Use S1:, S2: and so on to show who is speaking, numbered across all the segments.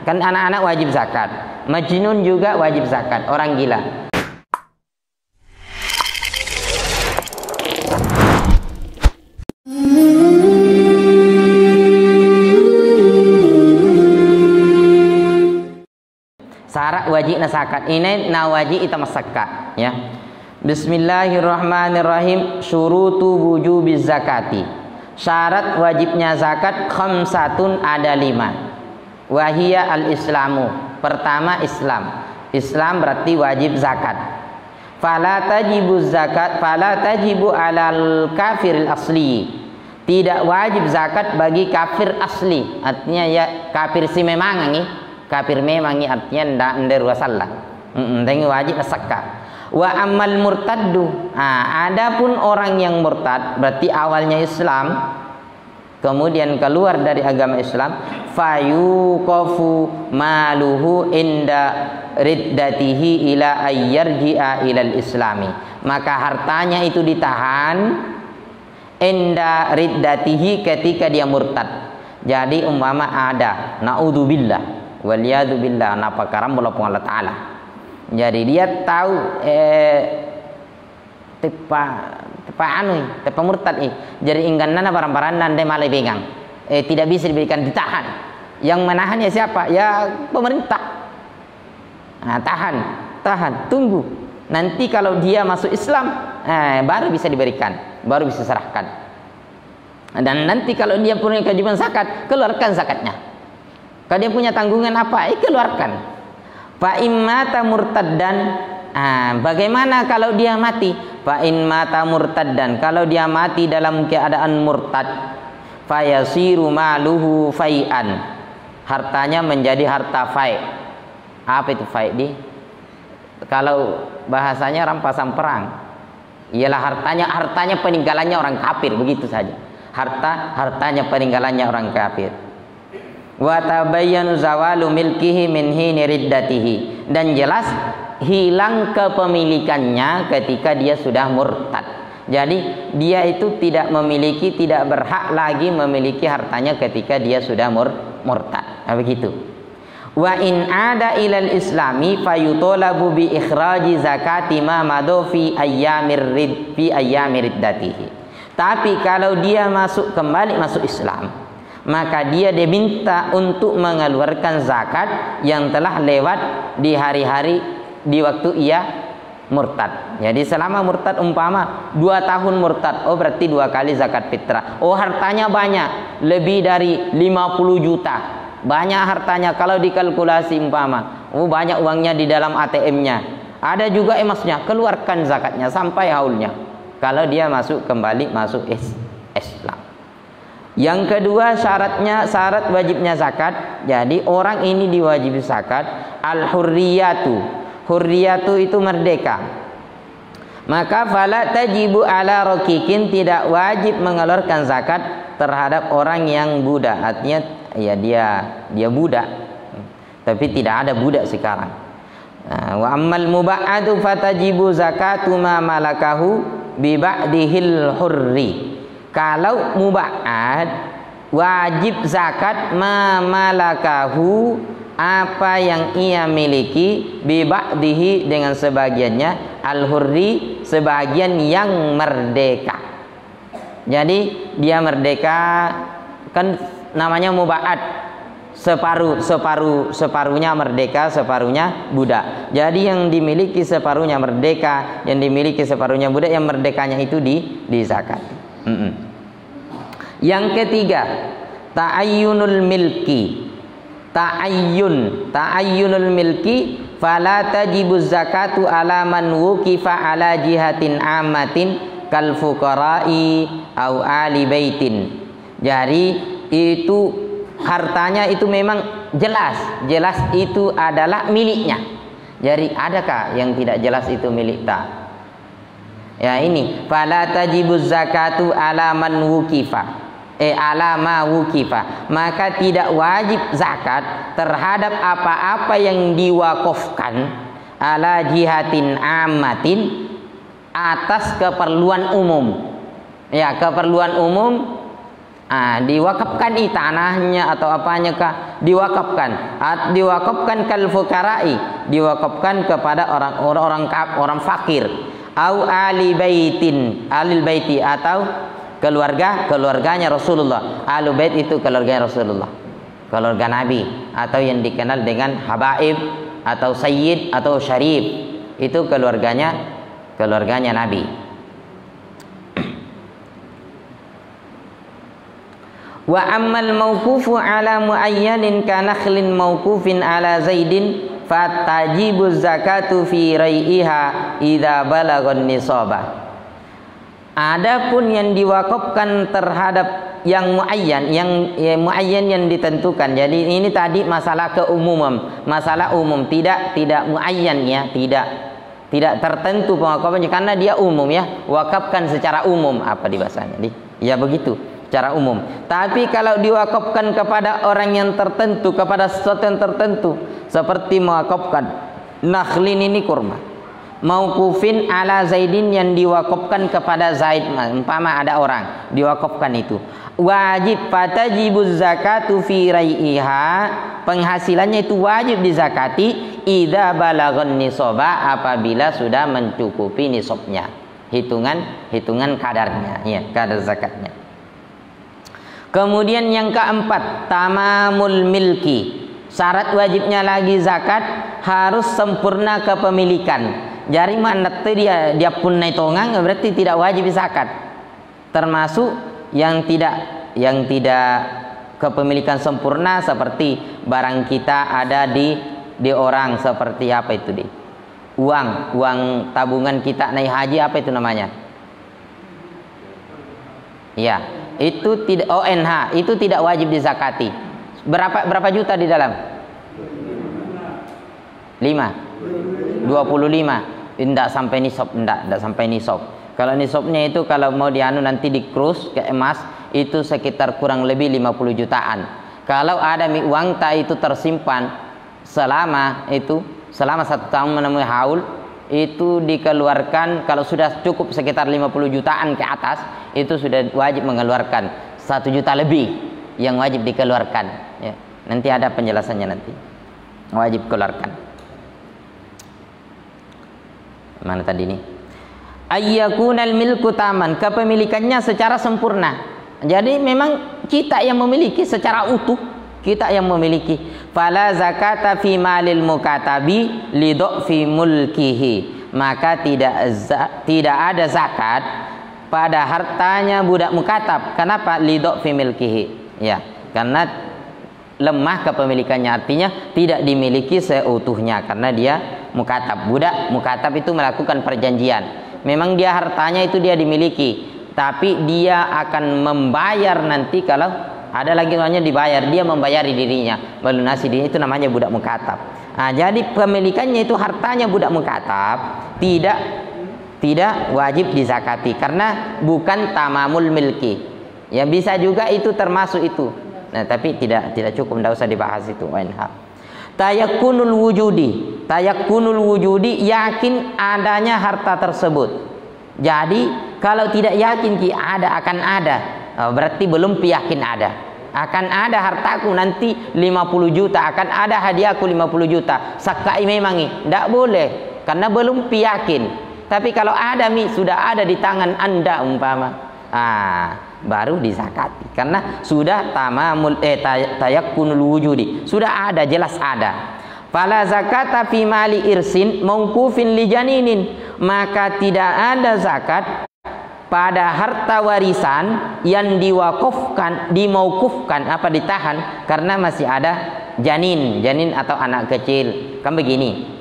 S1: Kan anak-anak wajib zakat. Majnun juga wajib zakat, orang gila. Syarat wajibna zakat ini nawaji itamasakka ya. Bismillahirrahmanirrahim. Syurutu wujubiz zakati. Syarat wajibnya zakat khamsatun, ada 5. Wahia al-islamu. Pertama Islam. Islam berarti wajib zakat. Fala tajibu zakat, fala tajibu alal kafiril asli. Tidak wajib zakat bagi kafir asli. Artinya ya kafir si memang nih. Kafir memang nih artinya ndak wasallah. Dengan wajib zakat. Wa amal murtaddu. Adapun orang yang murtad berarti awalnya Islam kemudian keluar dari agama Islam, fayuqafu maluhu inda riddatihi ila ayyarji'a ilal islami. Maka hartanya itu ditahan inda riddatihi, ketika dia murtad. Jadi umpama ada naudzubillah waliyadu billah napakaram bolapung Allah Ta'ala. Jadi dia tahu tepa murtad jadi ingganana barang-barang nande malai pegang tidak bisa diberikan, ditahan. Yang menahannya siapa? Ya pemerintah. Tahan, tunggu nanti kalau dia masuk Islam baru bisa diberikan, baru bisa serahkan. Dan nanti kalau dia punya kewajiban zakat, keluarkan zakatnya. Kalau dia punya tanggungan apa, keluarkan. Fa immata murtaddan. Bagaimana kalau dia mati? Fa in mata murtaddan, kalau dia mati dalam keadaan murtad, fayasiru maluhu fai'an, hartanya menjadi harta fai'. Apa itu fai' di? Kalau bahasanya rampasan perang, ialah hartanya peninggalannya orang kafir, begitu saja. Hartanya peninggalannya orang kafir. Wa tabayyanu zawalu milkihi min hini riddatihi, dan jelas hilang kepemilikannya ketika dia sudah murtad. Jadi dia itu tidak berhak lagi memiliki hartanya ketika dia sudah murtad. Begitu. Wa in ada ilal islami fayutolabu bi ikhraji zakati ma madu fi ayyamir riddatihi. Tapi kalau dia kembali masuk Islam, maka dia diminta untuk mengeluarkan zakat yang telah lewat di hari-hari di waktu ia murtad. Jadi selama murtad umpama 2 tahun murtad, berarti 2 kali zakat fitrah. Hartanya banyak, lebih dari 50 juta. Banyak hartanya kalau dikalkulasi umpama. Banyak uangnya di dalam ATM-nya. Ada juga emasnya, keluarkan zakatnya sampai haulnya. Kalau dia kembali masuk Islam. Yang kedua syarat wajibnya zakat. Jadi orang ini diwajibi zakat al-hurriyatu. Hurriyatu itu merdeka. Maka fala tajibu ala raqiqin, tidak wajib mengeluarkan zakat terhadap orang yang budak. Artinya ya dia budak, tapi tidak ada budak sekarang. Wa ammal muba'adu fatajibu zakatu ma malakahu bi ba'dihil hurri. Kalau muba'ad wajib zakat ma malakahu, apa yang ia miliki, bi ba'dihi dengan sebagiannya, al-hurri sebagian yang merdeka. Jadi dia merdeka kan namanya muba'ad, separuhnya merdeka, separuhnya budak. Jadi yang dimiliki separuhnya merdeka, yang dimiliki separuhnya budak, yang merdekanya itu di zakat. Yang ketiga ta'ayyunul milki. Ta'ayyunul milki fala tajibu zakatu ala man wukifa ala jihatin ammatin kal fuqara'i au ali baitin. Jadi itu hartanya itu memang jelas itu adalah miliknya. Jadi adakah yang tidak jelas itu milik tak? Ya ini fala tajibu zakatu ala man wukifa alama wukifa, maka tidak wajib zakat terhadap apa-apa yang diwakafkan ala jihatin ammatin, atas keperluan umum. Ya, keperluan umum Diwakafkan tanahnya atau apanya kah, diwakafkan. Diwakafkan kal fuqara'i, diwakafkan kepada orang fakir. Au alil baiti, atau keluarganya Rasulullah. Ahlul bait itu keluarga Rasulullah, keluarga Nabi, atau yang dikenal dengan habaib atau sayyid atau syarif, itu keluarganya Nabi. Wa ammal mauqufu ala muayyanin ka nakhlin mauqufin ala zaidin fatajibu zakatu fi rai'iha idza balagon nisaba. Adapun yang diwakafkan terhadap yang muayyan, muayyan yang ditentukan. Jadi ini tadi masalah keumuman, masalah umum, tidak muayyan ya, tidak tertentu pengakuannya karena dia umum ya, wakafkan secara umum apa di bahasanya. Ya begitu, secara umum. Tapi kalau diwakafkan kepada orang yang tertentu, kepada sesuatu yang tertentu, seperti mewakafkan nakhlin ini kurma, mauqufin ala zaidin yang diwakafkan kepada Zaid, umpama ada orang diwakafkan itu, wajib fatajibuz zakatu fi rai'iha, penghasilannya itu wajib dizakati idza balagon nisaba, apabila sudah mencukupi nisabnya, hitungan kadarnya ya, kadar zakatnya. Kemudian yang keempat, tamamul milki. Syarat wajibnya lagi zakat harus sempurna kepemilikan. Jadi mana dia punai tongang berarti tidak wajib zakat. Termasuk yang tidak kepemilikan sempurna, seperti barang kita ada di orang, seperti apa itu uang tabungan kita naik haji, apa itu namanya? Ya, itu tidak ONH, itu tidak wajib dizakati. Berapa juta di dalam? 25. Tidak sampai nisab, tidak sampai nisab. Kalau nisabnya itu kalau mau nanti dikrus ke emas itu sekitar kurang lebih 50 jutaan. Kalau ada uang itu tersimpan selama 1 tahun menemui haul, itu dikeluarkan kalau sudah cukup sekitar 50 jutaan ke atas, itu sudah wajib mengeluarkan 1 juta lebih yang wajib dikeluarkan ya. Nanti ada penjelasannya, nanti wajib keluarkan. Mana tadi ini? Ayyakunal milku taman, kepemilikannya secara sempurna. Jadi memang kita yang memiliki secara utuh, kita yang memiliki. Fala zakata fi malil mukatabi lidhafi mulkihi, maka tidak ada zakat pada hartanya budak mukatab. Kenapa? Lidhafi milkihi. Ya, karena lemah kepemilikannya, artinya tidak dimiliki seutuhnya karena dia mukatab. Budak mukatab itu melakukan perjanjian. Memang dia hartanya itu dia dimiliki, tapi dia akan membayar nanti kalau ada lagi orangnya dibayar, dia membayari dirinya, melunasi dirinya, itu namanya budak mukatab. Nah, jadi pemilikannya itu hartanya budak mukatab tidak wajib dizakati karena bukan tamamul milki. Ya bisa juga itu termasuk itu. Nah, tapi tidak cukup, tidak usah dibahas itu. Tayakkunul wujudi, yakin adanya harta tersebut. Jadi kalau tidak yakin akan ada, berarti belum yakin ada. Akan ada hartaku nanti 50 juta, akan ada hadiahku 50 juta. Sakai memangi, tidak boleh karena belum yakin. Tapi kalau ada sudah ada di tangan Anda umpama, baru dizakati karena sudah tamamul tayakkunul wujudi, sudah ada, jelas ada. Fala zakata fi mali irsin mauqufin li janinin, maka tidak ada zakat pada harta warisan yang dimaukufkan ditahan karena masih ada janin atau anak kecil. Kan begini,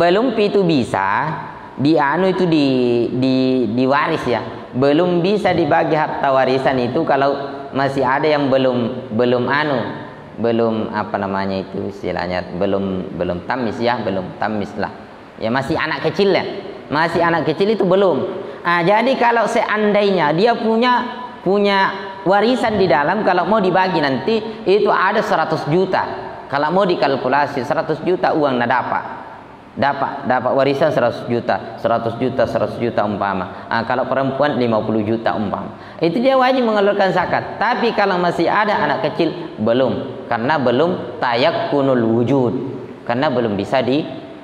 S1: belum itu bisa diwaris ya, belum bisa dibagi harta warisan itu kalau masih ada yang belum istilahnya belum tamis ya, belum tamis lah ya, masih anak kecil ya, masih anak kecil itu belum. Jadi kalau seandainya dia punya warisan di dalam, kalau mau dibagi nanti itu ada 100 juta, kalau mau dikalkulasi 100 juta uang dapat dapat warisan 100 juta, 100 juta, 100 juta umpama. Kalau perempuan 50 juta umpama. Itu dia wajib mengeluarkan zakat. Tapi kalau masih ada anak kecil belum, karena belum tayakkunul wujud. Karena belum bisa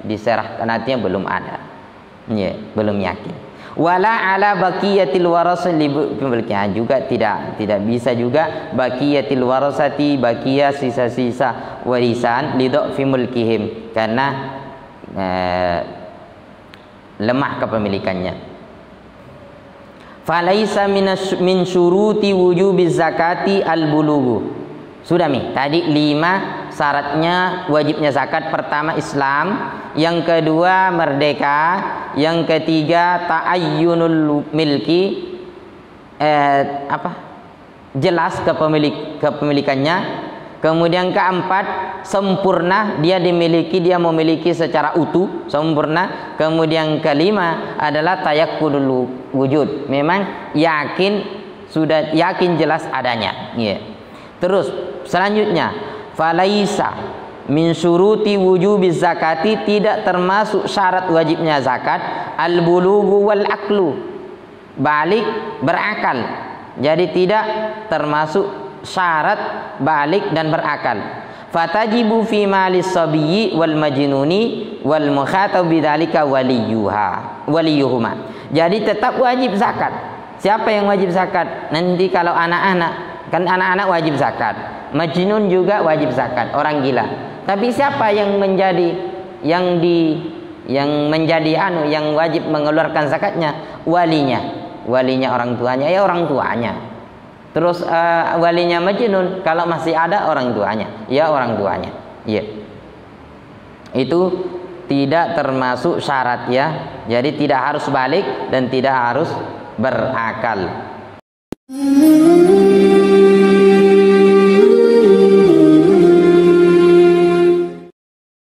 S1: diserahkan, artinya belum ada. Ya, belum yakin. Wala ala baqiyatil warasati juga tidak bisa juga baqiyatil warasati, baqiyah sisa-sisa warisan lidhafi mulkihim, karena lemah kepemilikannya. Falaisa min syuruti wujubiz zakati al-bulughu. Sudah nih, tadi 5 syaratnya wajibnya zakat. Pertama Islam, yang kedua merdeka, yang ketiga ta'ayyunul milki, jelas kepemilikannya, kemudian keempat sempurna, dia memiliki secara utuh sempurna, kemudian kelima adalah tayakkunul wujud, memang sudah yakin jelas adanya. Terus selanjutnya falaisa min syuruti wujubiz zakati, tidak termasuk syarat wajibnya zakat al-bulughu wal aqlu, balik berakal. Jadi tidak termasuk syarat balik dan berakal. Fatajibu fi malis sabiyyi wal majnuni wal mukhatab bidzalika waliyuhuma. Jadi tetap wajib zakat. Siapa yang wajib zakat? Nanti kalau anak-anak, kan anak-anak wajib zakat, majnun juga wajib zakat, orang gila. Tapi siapa yang yang wajib mengeluarkan zakatnya? Walinya orang tuanya, ya orang tuanya. Terus walinya majnun, kalau masih ada orang tuanya, ya orang tuanya. Ya. Itu tidak termasuk syarat ya. Jadi tidak harus balik dan tidak harus berakal.